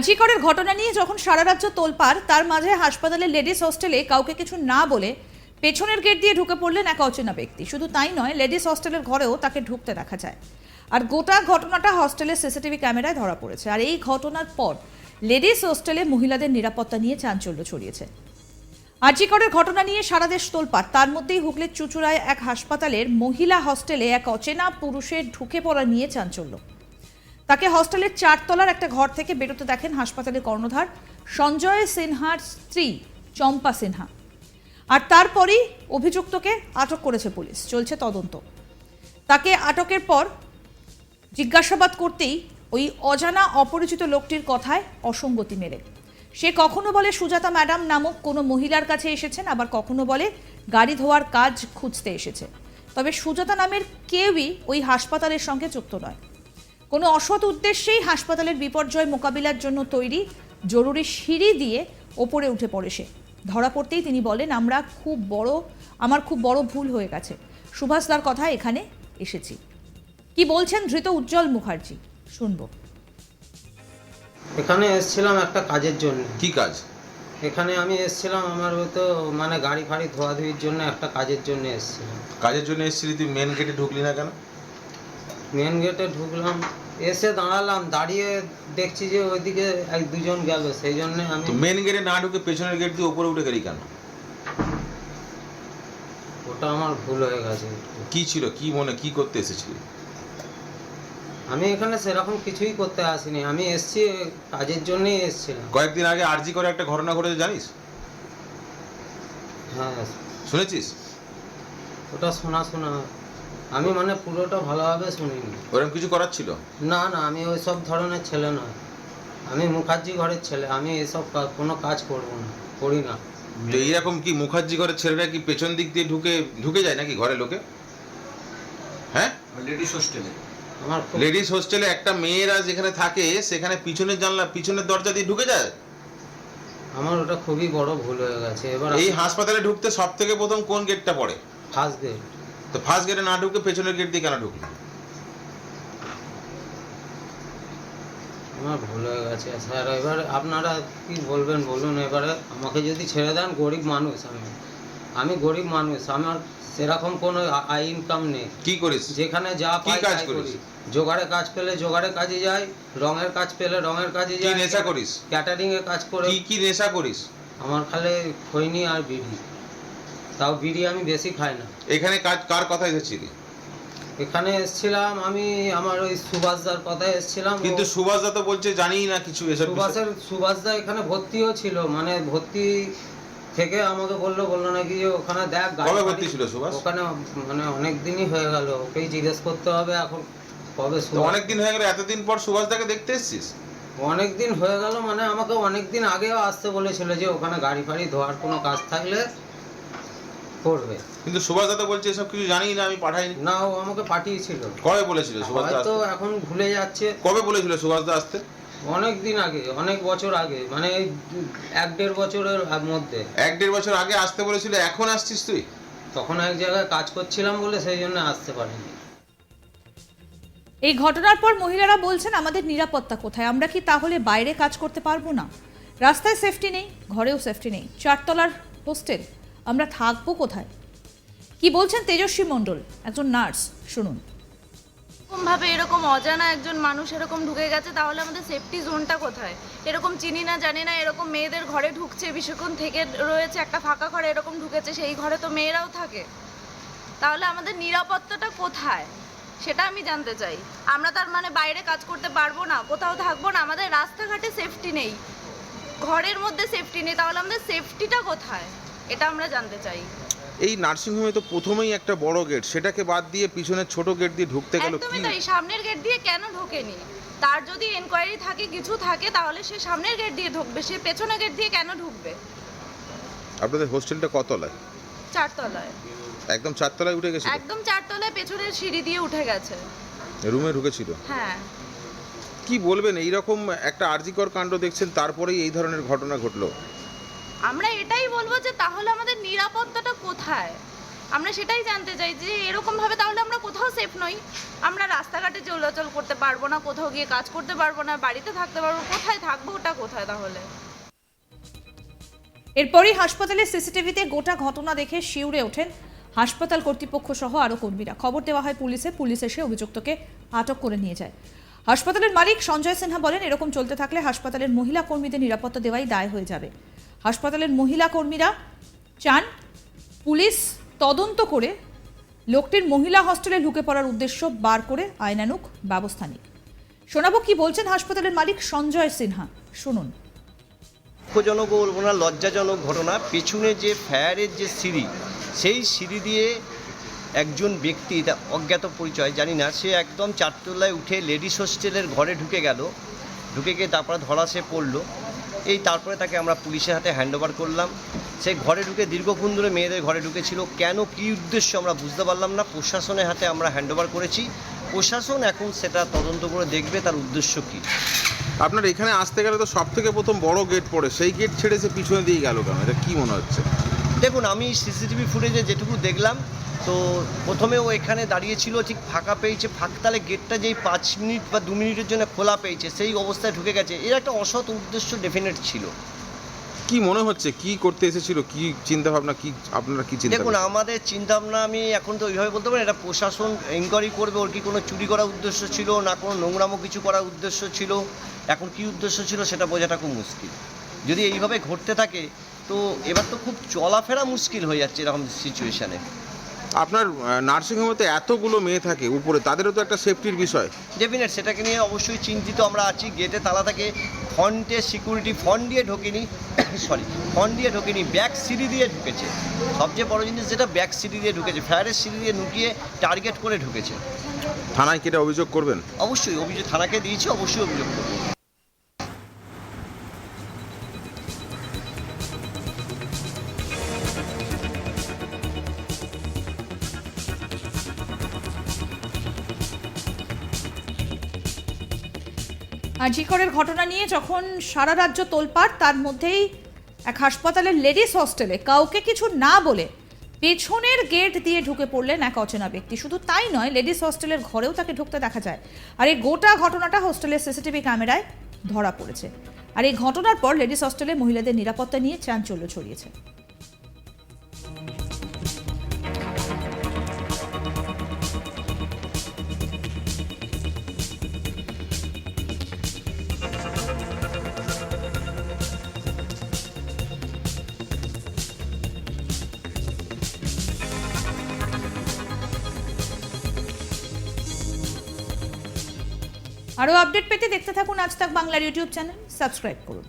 জি করের ঘটনা নিয়ে যখন সারা রাজ্য তোলপাড়, তার মাঝে হাসপাতালের লেডিস হোস্টেলে কাউকে কিছু না বলে পেছনের গেট দিয়ে ঢুকে পড়লেন এক অচেনা ব্যক্তি। শুধু তাই নয়, লেডিস হোস্টেলের ঘরেও তাকে ঢুকতে দেখা যায়। আর গোটা ঘটনাটা হোস্টেলের সিসিটিভি ক্যামেরায় ধরা পড়েছে। আর এই ঘটনার পর লেডিস হোস্টেলে মহিলাদের নিরাপত্তা নিয়ে চাঞ্চল্য ছড়িয়েছে। জি করের ঘটনা নিয়ে সারা দেশ তোলপাড়, তার মধ্যেই হুগলির চুঁচুড়ায় এক হাসপাতালের মহিলা হোস্টেলে এক অচেনা পুরুষের ঢুকে পড়া নিয়ে চাঞ্চল্য। তাকে হোস্টেলের 4 তলার একটা ঘর থেকে বেরোতে দেখেন হাসপাতালের কর্ণধার সঞ্জয় সিনহার স্ত্রী চম্পা সিনহা। আর তারপরই অভিযুক্তকে আটক করেছে পুলিশ, চলছে তদন্ত। তাকে আটকের পর জিজ্ঞাসাবাদ করতেই ওই অজানা অপরিচিত লোকটির কথায় অসঙ্গতি মেলে। সে কখনো বলে সুজাতা ম্যাডাম নামক কোনো মহিলার কাছে এসেছেন, আবার কখনো বলে গাড়ি ধোয়ার কাজ খুঁজতে এসেছে। তবে সুজাতা নামের কেউই ওই হাসপাতালের সঙ্গে যুক্ত নয়। কোনো অসৎ উদ্দেশ্যেই হাসপাতালের বিপর্যয় মোকাবিলার জন্য তৈরি জরুরি সিঁড়ি দিয়ে ওপরে উঠে পড়ে সে। ধরা পড়তেই তিনি বলেন, আমার খুব বড় ভুল হয়ে গেছে। সুভাষদার কথা এখানে এসেছি। কি বলছেন ধৃত উজ্জ্বল মুখার্জি, শুনবো। এখানে এসেছিলাম একটা কাজের জন্য। কি কাজ? এখানে আমি এসেছিলাম, আমার হয়তো গাড়ি ফাড়ি ধোয়াধুয়ির জন্য একটা কাজের জন্য এসেছিলাম। কাজের জন্য এসেছিলি, তুই মেন গেটে ঢুকলি না কেন? মেন গেটে ঢুকলাম, এসে দাঁড়ালাম, দাঁড়িয়ে দেখছি যে ওইদিকে এক দুজন গেল, সেই জন্য আমি মেন গেটে না ঢুকে পেছনের গেট দিয়ে উপরে উঠে গেলি কেন? ওটা আমার ভুল হয়ে গেছে। কি ছিল, কি মনে, কি করতে এসেছিলি? আমি এখানে সেরকম কিছুই করতে আসিনি, আমি এসেছি কাজের জন্যই এসেছিলাম। কয়েকদিন আগে আরজি করে একটা ঘটনা ঘটেছে, জানিস? হ্যাঁ, শুনেছিস? ওটা শোনা আমি পুরোটা ভালোভাবে শুনিনি। ওরকম কিছু করার ছিল? না, আমি ওই সব ধরনের ছেলে নয়। আমি মুখার্জি ঘরের ছেলে, আমি এসব কোনো কাজ করি না। তো এইরকম কি মুখার্জি ঘরের ছেলেরা কি পেছন দিক দিয়ে ঢুকে যায় নাকি ঘরে লোকে? হ্যাঁ, লেডিস হোস্টেলে লেডিস হোস্টেলে একটা মেয়েরা যেখানে থাকে সেখানে পিছনের দরজা দিয়ে ঢুকে যায়। আমার ওটা খুবই বড় ভুল হয়ে গেছে। এবার এই হাসপাতালে ঢুকতে সব থেকে প্রথম কোন গেটটা পড়ে? First gate. তো ফার্স্ট গেটে না ঢুকে পেছনের গেট দিয়ে কেন ঢুকলি? আমার ভুল হয়ে গেছে স্যার। এবার আপনারা কি বলবেন বলুন। এবারে আমাকে যদি ছেড়ে দেন, গরিব মানুষ আমি গরিব মানুষ, আমার সেরকম কোনো আয় ইনকাম নেই। কি করিস? যেখানে যা পাই কাজ তাই করিস? করি। জোগাড়ে কাজ পেলে জোগাড়ে কাজে যাই, রঙের কাজ পেলে রঙের কাজে কি যাই। নেশা করিস? ক্যাটারিং এ কাজ করে। কি নেশা করিস? আমার খালি খৈনি আর বিড়ি, তাও বিড়ি আমি বেশি খাই না। এখানে কাজ কার কথা এসেছিলি? এখানে এসেছিলাম আমি আমার ওই সুভাষদার কথায় এসেছিলাম। কিন্তু সুভাষদা তো বলছে জানিই না কিছু এসব বিষয়ে। সুভাষদা এখানে ভর্তিও ছিল, ভর্তি থেকে আমাকে বললো নাকি যে ওখানে দেখ। কবে ভর্তি ছিল সুভাষ? ওখানে অনেক দিনই হয়ে গেল, ওকেই জিজ্ঞেস করতে হবে এখন কবে। অনেক দিন হয়ে গেল, এতদিন পর সুভাষদাকে দেখতে এসেছিস? অনেক দিন হয়ে গেল, আমাকে অনেক দিন আগেও আসতে বলেছিল যে ওখানে গাড়ি ফাড়ি ধোয়ার কোনো কাজ থাকলে করবে। কিন্তু সুভাষদা তো বলছে এসব কিছু জানি না, আমি পাঠাইনি। না, ও আমাকে পাঠিয়েছিল। কবে বলেছিল সুভাষদা? হয়তো এখন ভুলে যাচ্ছে। কবে বলেছিল সুভাষদা আসতে? অনেক দিন আগে, অনেক বছর আগে, এই 1-1.5 বছরের মধ্যে। 1-1.5 বছর আগে আসতে বলেছিল, এখন আসছিস তুই? তখন এক জায়গায় কাজ করছিলাম বলে সেই জন্য আসতে পারিনি। এই ঘটনার পর মহিলারা বলছেন, আমাদের নিরাপত্তা কোথায়? আমরা কি তাহলে বাইরে কাজ করতে পারবো না? রাস্তায় সেফটি নেই, ঘরেও সেফটি নেই, 4 তলার হোস্টেল, আমরা থাকবো কোথায়? কি বলছেন তেজস্বী মণ্ডল, একজন নার্স, শুনুন। ভাবে এরকম অজানা একজন মানুষ এরকম ঢুকে গেছে, তাহলে আমাদের সেফটি জোনটা কোথায়? এরকম চিনি না জানি না এরকম মেয়েদের ঘরে ঢুকছে, বেশিক্ষণ থেকে রয়েছে একটা ফাঁকা ঘরে এরকম ঢুকেছে, সেই ঘরে তো মেয়েরাও থাকে। তাহলে আমাদের নিরাপত্তাটা কোথায় সেটা আমি জানতে চাই। আমরা তার বাইরে কাজ করতে পারবো না, কোথাও থাকবো না, আমাদের রাস্তাঘাটে সেফটি নেই, ঘরের মধ্যে সেফটি নেই, তাহলে আমাদের সেফটিটা কোথায় এটা আমরা জানতে চাই। এই নার্সিংহোমে তো প্রথমেই একটা বড় গেট, সেটাকে বাদ দিয়ে পিছনের ছোট গেট দিয়ে ঢুকতে গেল। একদমই তাই, সামনের গেট দিয়ে কেন ঢোকেনি? তার যদি এনকোয়ারি থাকে, কিছু থাকে, তাহলে সে সামনের গেট দিয়ে ঢুকবে, সে পেছনের গেট দিয়ে কেন ঢুকবে? আপনাদের হোস্টেলটা কত তলায়? 4 তলায়। একদম 4 তলায় উঠে গেছে? একদম 4 তলায় পেছনের সিঁড়ি দিয়ে উঠে গেছে। রুমে ঢুকেছিল? হ্যাঁ। কি বলবেন, এইরকম একটা আরজিকর কাণ্ড দেখছেন, তারপরেই এই ধরনের ঘটনা ঘটলো। আমরা এটাই বলবো যে তাহলে আমাদের নিরাপত্তাটা কোথায়? আমরা সেটাই জানতে চাই যে এরকমভাবে তাহলে আমরা কোথাও সেফ নই, আমরা রাস্তাঘাটে চলাচল করতে পারবো না, কোথাও গিয়ে কাজ করতে পারবো না, বাড়িতে থাকতে পারবো, কোথায় থাকবো, ওটা কোথায় তাহলে? এরপরই হাসপাতালের সিসিটিভিতে গোটা ঘটনা দেখে শিউরে ওঠেন হাসপাতাল কর্তৃপক্ষ সহ আরও কর্মীরা। খবর দেওয়া হয় পুলিশে, পুলিশ এসে অভিযুক্তকে আটক করে নিয়ে যায়। হাসপাতালের মালিক সঞ্জয় সিনহা বলেন, এরকম চলতে থাকলে হাসপাতালের মহিলা কর্মীদের নিরাপত্তা দেওয়াই দায় হয়ে যাবে। হাসপাতালের মহিলা কর্মীরা চান পুলিশ তদন্ত করে লোকটির মহিলা হস্টেলে ঢুকে পড়ার উদ্দেশ্য বার করে আইনানুগ ব্যবস্থা নিক। শোনাবো কি বলছেন হাসপাতালের মালিক সঞ্জয় সিনহা, শুনুন। দুঃখজনক বলবো না, লজ্জাজনক ঘটনা। পেছনে যে ফায়ারের যে সিঁড়ি, সেই সিঁড়ি দিয়ে একজন ব্যক্তি, এটা অজ্ঞাত পরিচয় জানি না, সে একদম 4 তলায় উঠে লেডিস হোস্টেলের ঘরে ঢুকে গিয়ে তারপরে ধরা সে পড়লো। তারপরে তাকে আমরা পুলিশের হাতে হ্যান্ডওভার করলাম। সে ঘরে ঢুকে দীর্ঘক্ষণ ধরে মেয়েদের ঘরে ঢুকেছিল, কেন কী উদ্দেশ্য আমরা বুঝতে পারলাম না। প্রশাসনের হাতে আমরা হ্যান্ডওভার করেছি, প্রশাসন এখন সেটা তদন্ত করে দেখবে তার উদ্দেশ্য কী। আপনার এখানে আসতে গেলে তো সব থেকে প্রথম বড় গেট পড়ে, সেই গেট ছেড়ে সে পিছনে দিয়ে গেল কেন, এটা কি মনে হচ্ছে? দেখুন, আমি সিসিটিভি ফুটেজে যেটুকু দেখলাম, তো প্রথমে ও এখানে দাঁড়িয়েছিল, ঠিক ফাঁকা পেয়েছে, ফাঁকতালে গেটটা যেই 5 মিনিট বা 2 মিনিটের জন্য খোলা পেয়েছে, সেই অবস্থায় ঢুকে গেছে। এর একটা অসৎ উদ্দেশ্য ডেফিনেট ছিল। কি মনে হচ্ছে, কি করতে এসেছিল, কি চিন্তা ভাবনা, কি আপনারা কি চিন্তা? দেখুন, আমাদের চিন্তা ভাবনা আমি এখন তো ওইভাবে বলতে পারি, এটা প্রশাসন এনকোয়ারি করবে। ওর কি কোনো চুরি করার উদ্দেশ্য ছিল, না কোনো নোংরামো কিছু করার উদ্দেশ্য ছিল, এখন কি উদ্দেশ্য ছিল সেটা বোঝাটা খুব মুশকিল। যদি এইভাবে ঘটতে থাকে তো এবার তো খুব চলাফেরা মুশকিল হয়ে যাচ্ছে এরকম সিচুয়েশানে। আপনার নার্সিংহোমে এতগুলো মেয়ে থাকে উপরে, তাদেরও তো একটা সেফটির বিষয়। ডেফিনেট, সেটাকে নিয়ে অবশ্যই চিন্তিত আমরা আছি। গেটে তালা থাকে, ফ্রন্টে সিকিউরিটি ফ্রন্ট দিয়ে ঢোকেনি, ফ্রন্ট দিয়ে ঢোকেনি, ব্যাক সিঁড়ি দিয়ে ঢুকেছে। সবচেয়ে বড় জিনিস যেটা, ব্যাক সিঁড়ি দিয়ে ঢুকেছে, ফায়ারের সিঁড়ি দিয়ে ঢুকিয়ে টার্গেট করে ঢুকেছে। থানায় কেটে অভিযোগ করবেন? অবশ্যই অভিযোগ থানাকে দিয়েছি, অবশ্যই অভিযোগ করবো। আজিকরের ঘটনা নিয়ে যখন সারা রাজ্য তোলপাড়, তার মধ্যেই এক হাসপাতালের লেডিস হস্টেলে কাউকে কিছু না বলে পেছনের গেট দিয়ে ঢুকে পড়লেন এক অচেনা ব্যক্তি। শুধু তাই নয়, লেডিস হস্টেলের ঘরেও তাকে ঢুকতে দেখা যায়। আর এই গোটা ঘটনাটা হোস্টেলের সিসিটিভি ক্যামেরায় ধরা পড়েছে। আর এই ঘটনার পর লেডিস হস্টেলে মহিলাদের নিরাপত্তা নিয়ে চাঞ্চল্য ছড়িয়েছে। আরও আপডেট পেতে দেখতে থাকুন আজ তাক বাংলার ইউটিউব চ্যানেল, সাবস্ক্রাইব করুন।